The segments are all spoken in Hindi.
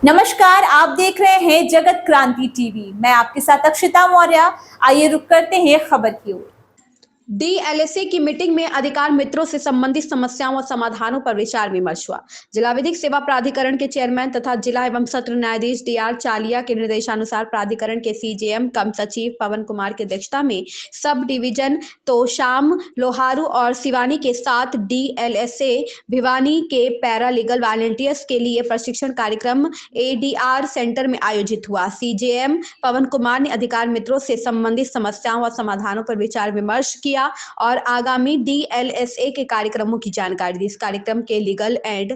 नमस्कार, आप देख रहे हैं जगत क्रांति टीवी। मैं आपके साथ अक्षिता मौर्य। आइए रुक करते हैं खबर की ओर। डीएलएसए की मीटिंग में अधिकार मित्रों से संबंधित समस्याओं और समाधानों पर विचार विमर्श हुआ। जिला विधिक सेवा प्राधिकरण के चेयरमैन तथा जिला एवं सत्र न्यायाधीश डीआर चालिया के निर्देशानुसार प्राधिकरण के सीजेएम कम सचिव पवन कुमार की अध्यक्षता में सब डिवीजन तोशाम, लोहारू और सिवानी के साथ डीएलएसए भिवानी के पैरालीगल वॉलंटियर्स के लिए प्रशिक्षण कार्यक्रम एडीआर सेंटर में आयोजित हुआ। सीजेएम पवन कुमार ने अधिकार मित्रों से संबंधित समस्याओं और समाधानों पर विचार विमर्श किया और आगामी डीएलएसए के कार्यक्रमों की जानकारी दी। इस कार्यक्रम के लीगल एंड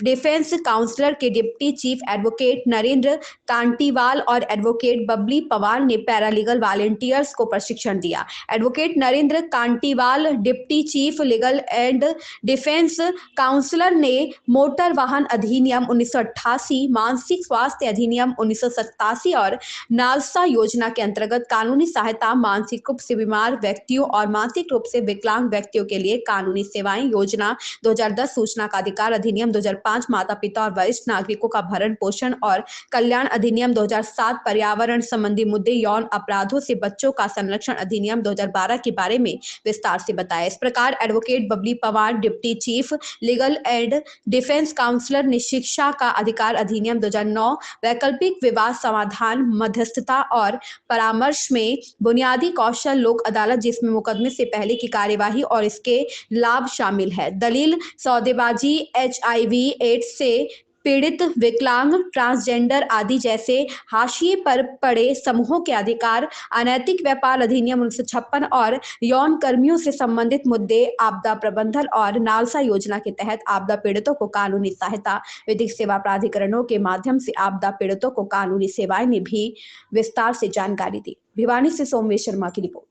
डिफेंस काउंसलर के deputy chief advocate Narendra Kantiwal और एडवोकेट बबली पवार ने पैरालीगल वॉलंटियर्स को प्रशिक्षण दिया। Advocate Narendra Kantiwal deputy chief legal and defence counsellor ने मोटर वाहन अधिनियम 1988, मानसिक स्वास्थ्य अधिनियम 1987 और नालसा योजना के अंतर्गत कानूनी सहायता मानसिक रूप से बीमार व्यक्तियों और मानसिक रूप से विकलांग व्यक्तियों के लिए कानूनी सेवाएं योजना 2010, सूचना का अधिकार अधिनियम 2005, माता पिता और वरिष्ठ नागरिकों का भरण पोषण और कल्याण अधिनियम 2007, पर्यावरण संबंधी मुद्दे, यौन अपराधों से बच्चों का संरक्षण अधिनियम 2012 के बारे में विस्तार से बताया। इस प्रकार advocate Babli Pawar deputy chief legal and defence counsellor ने शिक्षा का अधिकार अधिनियम 2009, वैकल्पिक विवाद समाधान, मध्यस्थता और परामर्श में बुनियादी कौशल, लोक अदालत जिसमें मुकदमे से पहले की कार्यवाही और इसके लाभ शामिल है, दलील सौदेबाजी, एचआईवी एड्स से पीड़ित विकलांग, ट्रांसजेंडर आदि जैसे हाशिए पर पड़े समूहों के अधिकार, अनैतिक व्यापार अधिनियम 1956 और यौन कर्मियों से संबंधित मुद्दे, आपदा प्रबंधन और नालसा योजना के तहत आपदा पीड़ितों को कानूनी सहायता, विधिक सेवा प्राधिकरणों के माध्यम से आपदा पीड़ितों को कानूनी सेवाएं ने भी विस्तार से जानकारी दी। भिवानी से सोमेश शर्मा की report.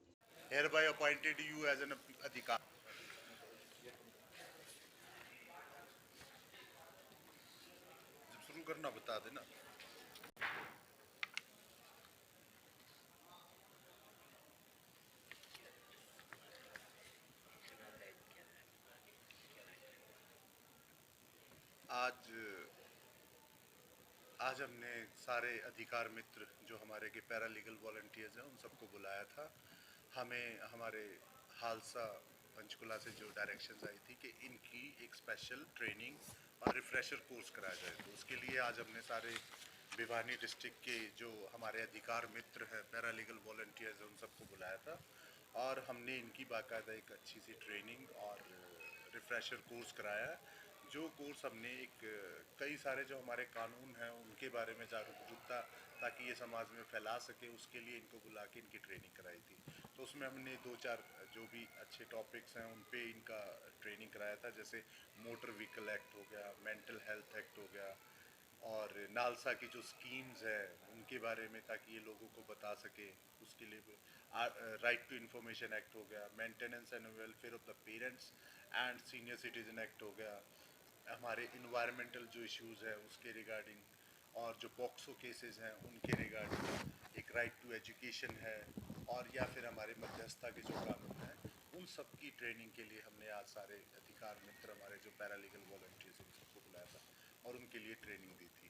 hereby appointed you as an अधिकार। जब शुरू करना बता देना। आज हमने सारे अधिकार मित्र जो हमारे के पैरालीगल वॉलंटियर्स हैं उन सबको बुलाया था। हमें हमारे हालसा पंचकुला से जो डायरेक्शंस आई थी कि इनकी एक स्पेशल ट्रेनिंग और रिफ्रेशर कोर्स कराया जाए, तो उसके लिए आज हमने सारे भिवानी डिस्ट्रिक्ट के जो हमारे अधिकार मित्र हैं पैरालीगल वॉलंटियर्स हैं उन सबको बुलाया था और हमने इनकी बाकायदा एक अच्छी सी ट्रेनिंग और रिफ्रेशर कोर्स कराया है। जो कोर्स हमने एक कई सारे जो हमारे कानून हैं उनके बारे में जागरूकता ताकि ये समाज में फैला सके, उसके लिए इनको बुला के इनकी ट्रेनिंग कराई थी। तो उसमें हमने 2-4 जो भी अच्छे टॉपिक्स हैं उन पे इनका ट्रेनिंग कराया था, जैसे मोटर व्हीकल एक्ट हो गया, मेंटल हेल्थ एक्ट हो गया और नालसा की जो स्कीम्स है उनके बारे में ताकि ये लोगों को बता सके, उसके लिए राइट टू इंफॉर्मेशन एक्ट हो गया, maintenance and welfare of the parents and senior citizen act हो गया, हमारे इन्वायरमेंटल जो इश्यूज़ है उसके रिगार्डिंग और जो पॉक्सो केसेस हैं उनके रिगार्डिंग एक राइट टू एजुकेशन है और या फिर हमारे मध्यस्थता के जो कानून हैं उन सब की ट्रेनिंग के लिए हमने आज सारे अधिकार मित्र हमारे जो पैरालीगल वॉलंटियर्स उन सबको बुलाया था और उनके लिए ट्रेनिंग दी थी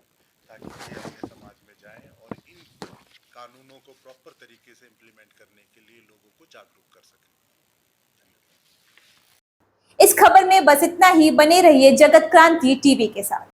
ताकि ये अपने समाज में जाएं और इन कानूनों को प्रॉपर तरीके से इम्प्लीमेंट करने के लिए लोगों को जागरूक कर सकें। इस खबर में बस इतना ही। बने रहिए जगत क्रांति टीवी के साथ।